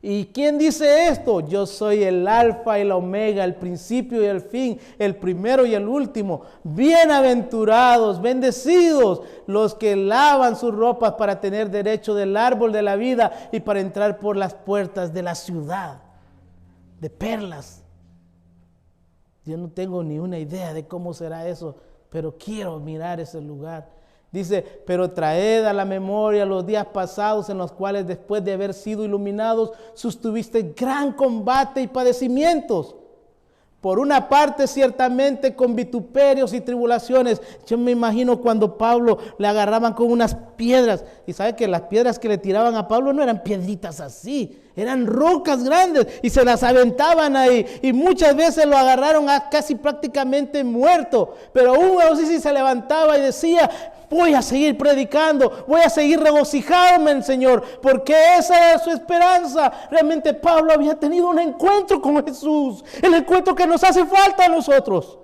¿Y quién dice esto? Yo soy el alfa y la omega, el principio y el fin, el primero y el último. Bienaventurados, bendecidos los que lavan sus ropas para tener derecho del árbol de la vida y para entrar por las puertas de la ciudad de perlas. Yo no tengo ni una idea de cómo será eso, pero quiero mirar ese lugar. Dice, pero traed a la memoria los días pasados en los cuales después de haber sido iluminados, sostuviste gran combate y padecimientos. Por una parte, ciertamente, con vituperios y tribulaciones. Yo me imagino cuando Pablo le agarraban con unas piedras. Y sabe que las piedras que le tiraban a Pablo no eran piedritas así, eran rocas grandes y se las aventaban ahí. Y muchas veces lo agarraron casi prácticamente muerto. Pero aún así se levantaba y decía, voy a seguir predicando, voy a seguir regocijándome en el Señor, porque esa era su esperanza. Realmente Pablo había tenido un encuentro con Jesús, el encuentro que nos hace falta a nosotros.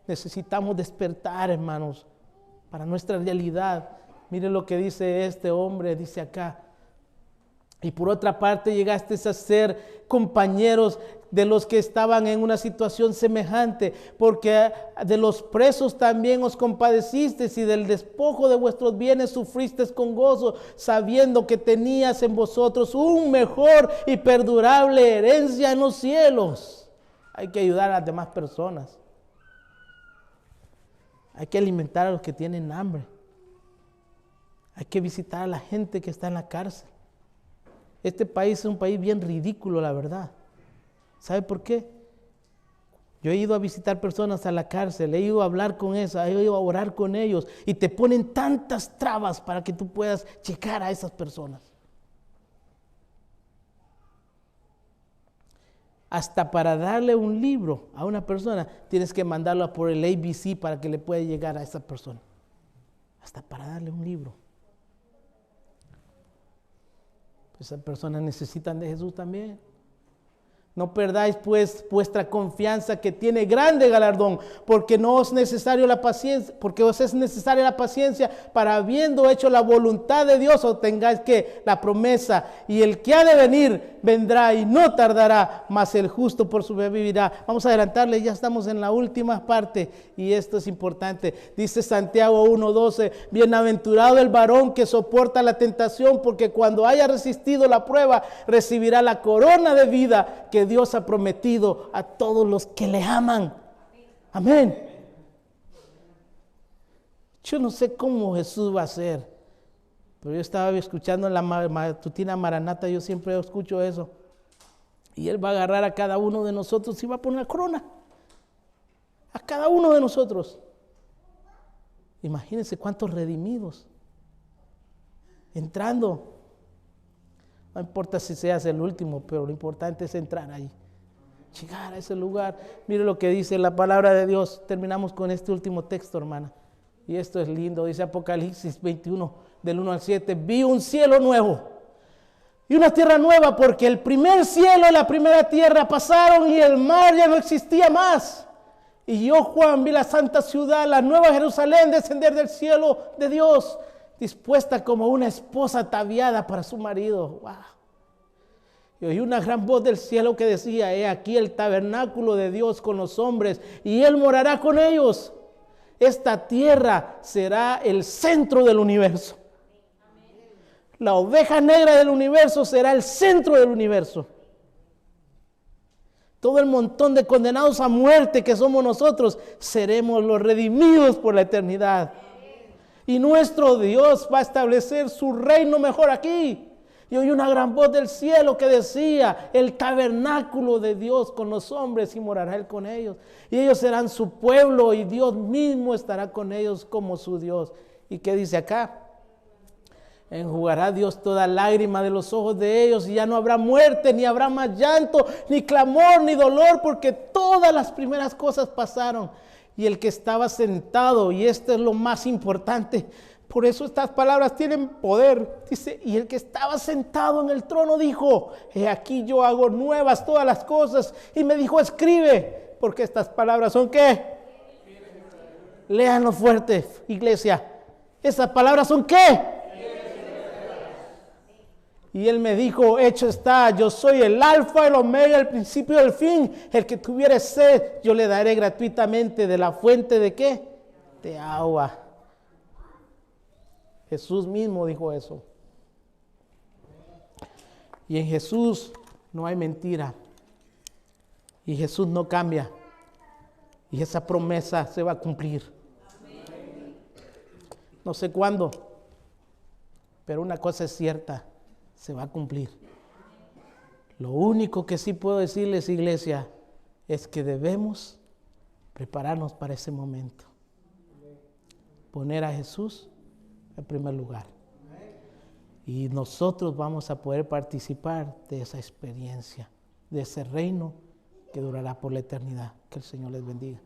Necesitamos despertar, hermanos, para nuestra realidad. Miren lo que dice este hombre, dice acá. Y por otra parte llegaste a ser compañeros de los que estaban en una situación semejante, porque de los presos también os compadecisteis, y del despojo de vuestros bienes sufristeis con gozo, sabiendo que tenías en vosotros un mejor y perdurable herencia en los cielos. Hay que ayudar a las demás personas. Hay que alimentar a los que tienen hambre. Hay que visitar a la gente que está en la cárcel. Este país es un país bien ridículo, la verdad. ¿Sabe por qué? Yo he ido a visitar personas a la cárcel, he ido a hablar con ellos, he ido a orar con ellos, y te ponen tantas trabas para que tú puedas checar a esas personas. Hasta para darle un libro a una persona, tienes que mandarlo por el ABC para que le pueda llegar a esa persona. Hasta para darle un libro. Esas personas necesitan de Jesús también. No perdáis pues vuestra confianza, que tiene grande galardón, porque no es necesario la paciencia, porque os es necesaria la paciencia para, habiendo hecho la voluntad de Dios, obtengáis que la promesa, y el que ha de venir vendrá y no tardará, mas el justo por su fe vivirá. Vamos a adelantarle, ya estamos en la última parte y esto es importante. Dice Santiago 1:12, bienaventurado el varón que soporta la tentación, porque cuando haya resistido la prueba, recibirá la corona de vida que Dios ha prometido a todos los que le aman. Amén. Yo no sé cómo Jesús va a hacer, pero yo estaba escuchando en la matutina Maranata, yo siempre escucho eso. Y Él va a agarrar a cada uno de nosotros y va a poner la corona. A cada uno de nosotros. Imagínense cuántos redimidos. Entrando. No importa si seas el último, pero lo importante es entrar ahí. Llegar a ese lugar. Mire lo que dice la palabra de Dios. Terminamos con este último texto, hermana. Y esto es lindo. Dice Apocalipsis 21, del 1 al 7. Vi un cielo nuevo y una tierra nueva, porque el primer cielo y la primera tierra pasaron y el mar ya no existía más. Y yo, Juan, vi la santa ciudad, la nueva Jerusalén, descender del cielo de Dios, dispuesta como una esposa ataviada para su marido. Wow. Y oí una gran voz del cielo que decía: he aquí el tabernáculo de Dios con los hombres, y Él morará con ellos. Esta tierra será el centro del universo. La oveja negra del universo será el centro del universo. Todo el montón de condenados a muerte que somos nosotros, seremos los redimidos por la eternidad. Y nuestro Dios va a establecer su reino mejor aquí. Y oí una gran voz del cielo que decía: el tabernáculo de Dios con los hombres, y morará Él con ellos. Y ellos serán su pueblo, y Dios mismo estará con ellos como su Dios. ¿Y qué dice acá? Enjugará Dios toda lágrima de los ojos de ellos, y ya no habrá muerte, ni habrá más llanto, ni clamor, ni dolor, porque todas las primeras cosas pasaron. Y el que estaba sentado, y esto es lo más importante, por eso estas palabras tienen poder, dice: y el que estaba sentado en el trono dijo: he aquí yo hago nuevas todas las cosas. Y me dijo: escribe, porque estas palabras son ¿qué? Léanlo fuerte, iglesia. Estas palabras son ¿qué? Y Él me dijo: hecho está, yo soy el alfa, el omega, el principio y el fin. El que tuviere sed, yo le daré gratuitamente de la fuente de ¿qué? De agua. Jesús mismo dijo eso. Y en Jesús no hay mentira. Y Jesús no cambia. Y esa promesa se va a cumplir. No sé cuándo, pero una cosa es cierta: se va a cumplir. Lo único que sí puedo decirles, iglesia, es que debemos prepararnos para ese momento. Poner a Jesús en primer lugar. Y nosotros vamos a poder participar de esa experiencia, de ese reino que durará por la eternidad. Que el Señor les bendiga.